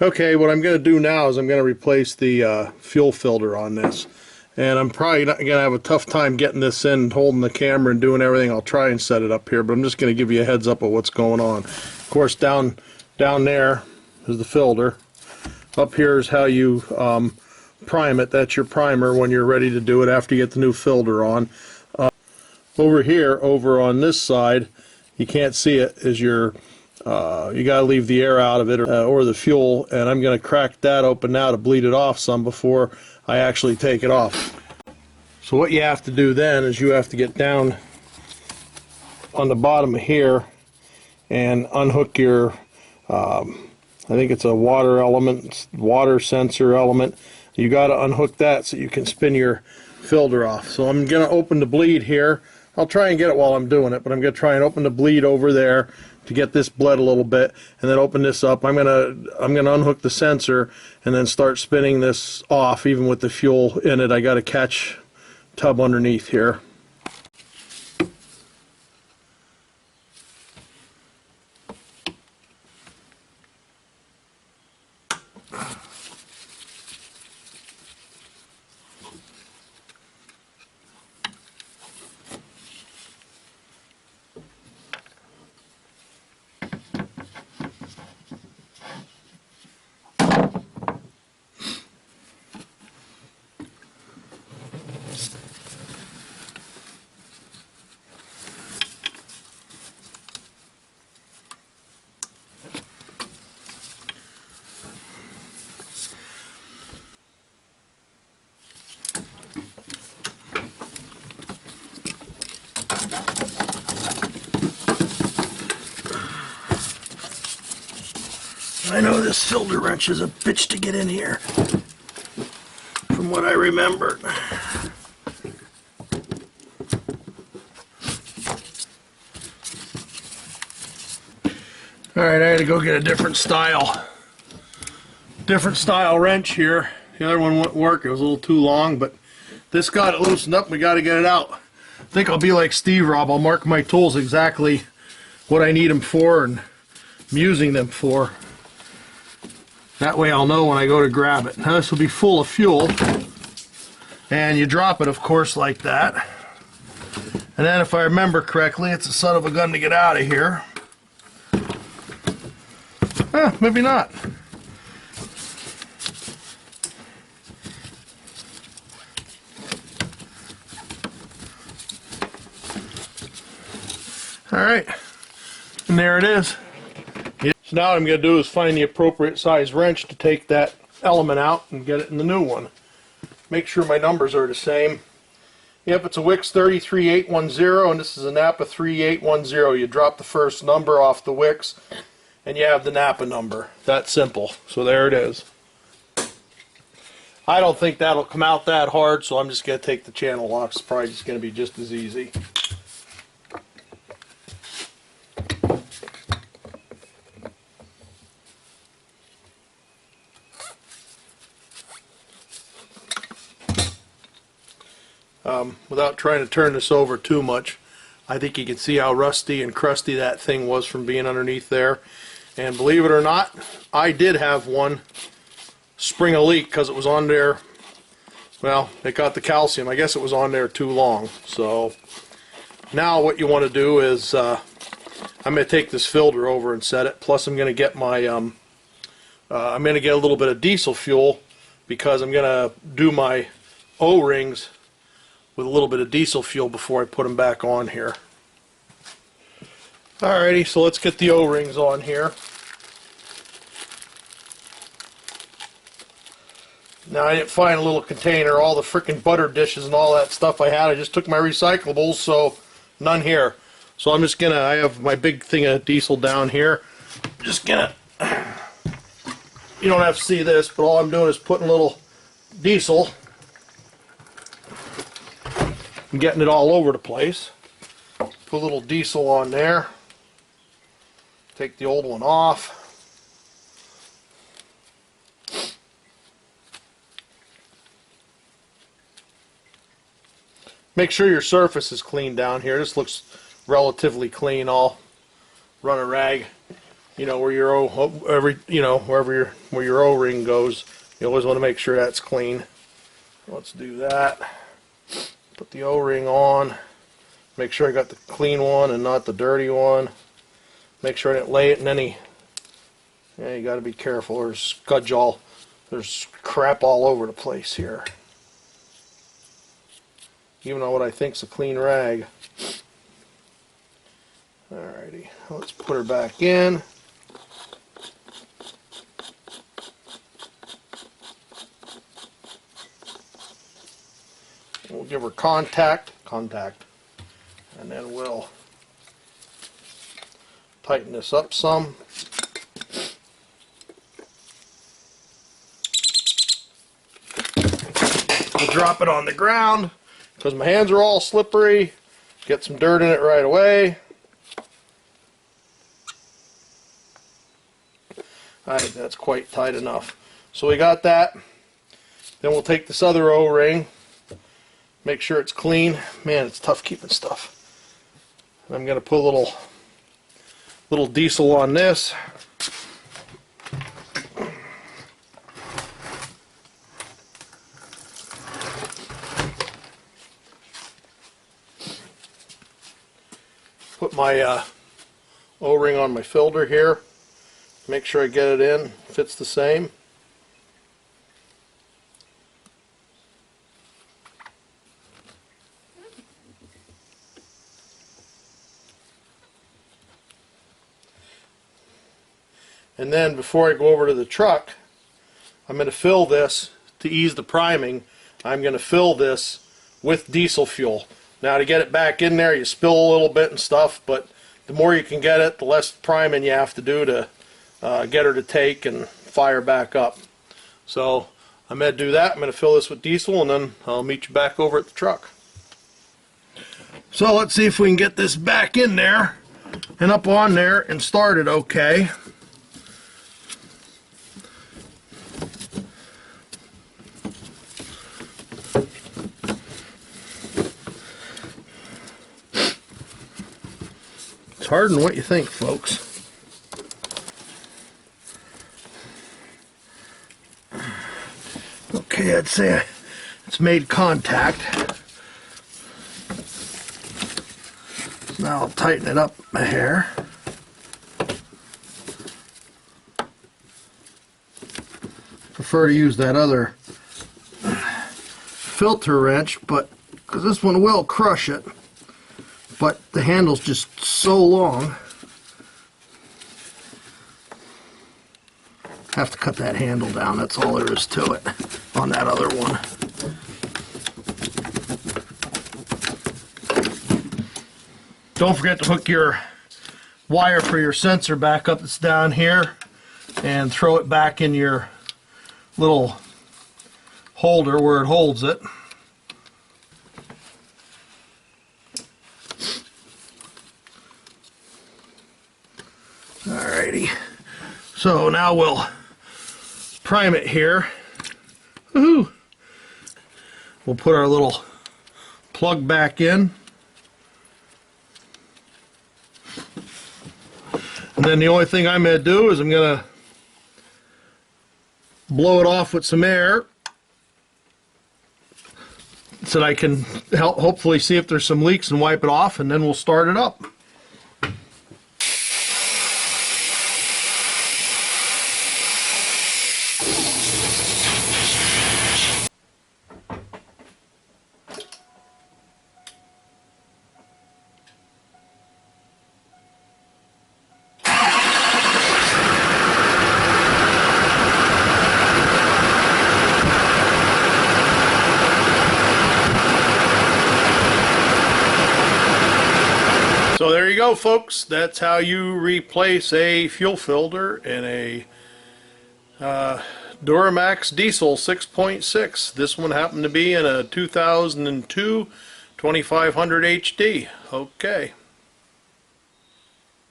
Okay, what I'm going to do now is I'm going to replace the fuel filter on this. And I'm probably not going to have a tough time getting this in, holding the camera and doing everything. I'll try and set it up here, but I'm just going to give you a heads up of what's going on. Of course, down there is the filter. Up here is how you prime it. That's your primer when you're ready to do it after you get the new filter on. Over here, over on this side, you can't see it, is your you got to leave the air out of it or the fuel, and I'm going to crack that open now to bleed it off some before I actually take it off. So what you have to do then is you have to get down on the bottom of here and unhook your I think it's a water sensor element. You got to unhook that so you can spin your filter off. So I'm going to open the bleed here. I'll try and get it while I'm doing it, but I'm going to try and open the bleed over there to get this bled a little bit, and then open this up. I'm gonna unhook the sensor and then start spinning this off. Even with the fuel in it, I got a catch tub underneath here. I know this filter wrench is a bitch to get in here, from what I remember. Alright, I had to go get a different style wrench here. The other one wouldn't work, it was a little too long, but this got it loosened up and we got to get it out. I think I'll be like Steve Rob, I'll mark my tools exactly what I need them for and I'm using them for. That way I'll know when I go to grab it. Now this will be full of fuel, and you drop it of course like that, and then if I remember correctly, it's a son of a gun to get out of here. Maybe not. Alright, and there it is. So now what I'm going to do is find the appropriate size wrench to take that element out and get it in the new one. Make sure my numbers are the same. Yep, it's a Wix 33810 and this is a Napa 3810. You drop the first number off the Wix and you have the Napa number. That simple. So there it is. I don't think that'll come out that hard, so I'm just going to take the channel locks. It's probably just going to be just as easy. Without trying to turn this over too much, I think you can see how rusty and crusty that thing was from being underneath there. And believe it or not, I did have one spring a leak because it was on there. Well, it got the calcium. I guess it was on there too long. So now what you want to do is I'm going to take this filter over and set it. Plus I'm going to get my I'm going to get a little bit of diesel fuel because I'm going to do my O-rings with a little bit of diesel fuel before I put them back on here. Alrighty, so let's get the O-rings on here. Now I didn't find a little container, all the frickin' butter dishes and all that stuff I had. I just took my recyclables, so none here. So I'm just gonna, I have my big thing of diesel down here. I'm just gonna, you don't have to see this, but all I'm doing is putting a little diesel and getting it all over the place. Put a little diesel on there. Take the old one off. Make sure your surface is clean down here. This looks relatively clean. I'll run a rag you know, where your where your O-ring goes. You always want to make sure that's clean. Let's do that. Put the O-ring on. Make sure I got the clean one and not the dirty one. Make sure I didn't lay it in any. Yeah, you got to be careful. There's crap all over the place here. Even on what I think's a clean rag. Alrighty, let's put her back in. We'll give her contact, and then we'll tighten this up some. We'll drop it on the ground because my hands are all slippery. Get some dirt in it right away. Alright, that's quite tight enough. So we got that. Then we'll take this other O-ring. Make sure it's clean. Man, it's tough keeping stuff. I'm going to put a little diesel on this. Put my O-ring on my filter here. Make sure I get it in. Fits the same. And then before I go over to the truck, I'm going to fill this to ease the priming. I'm going to fill this with diesel fuel. Now to get it back in there, you spill a little bit and stuff, but the more you can get it, the less priming you have to do to get her to take and fire back up. So I'm going to do that. I'm going to fill this with diesel, and then I'll meet you back over at the truck. So let's see if we can get this back in there and up on there and start it okay. It's harder than what you think, folks. Okay, I'd say it's made contact. Now I'll tighten it up a hair. Prefer to use that other filter wrench, but because this one will crush it. But the handle's just so long. Have to cut that handle down, that's all there is to it on that other one. Don't forget to hook your wire for your sensor back up that's down here and throw it back in your little holder where it holds it. Alrighty, so now we'll prime it here. Woohoo! We'll put our little plug back in. And then the only thing I'm going to do is I'm going to blow it off with some air so that I can hopefully see if there's some leaks and wipe it off, and then we'll start it up. So there you go, folks. That's how you replace a fuel filter in a Durmax diesel 6.6. This one happened to be in a 2002 2500 HD. Okay.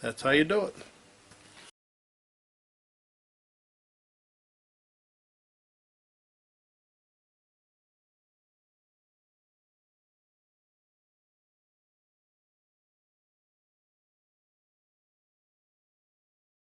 That's how you do it.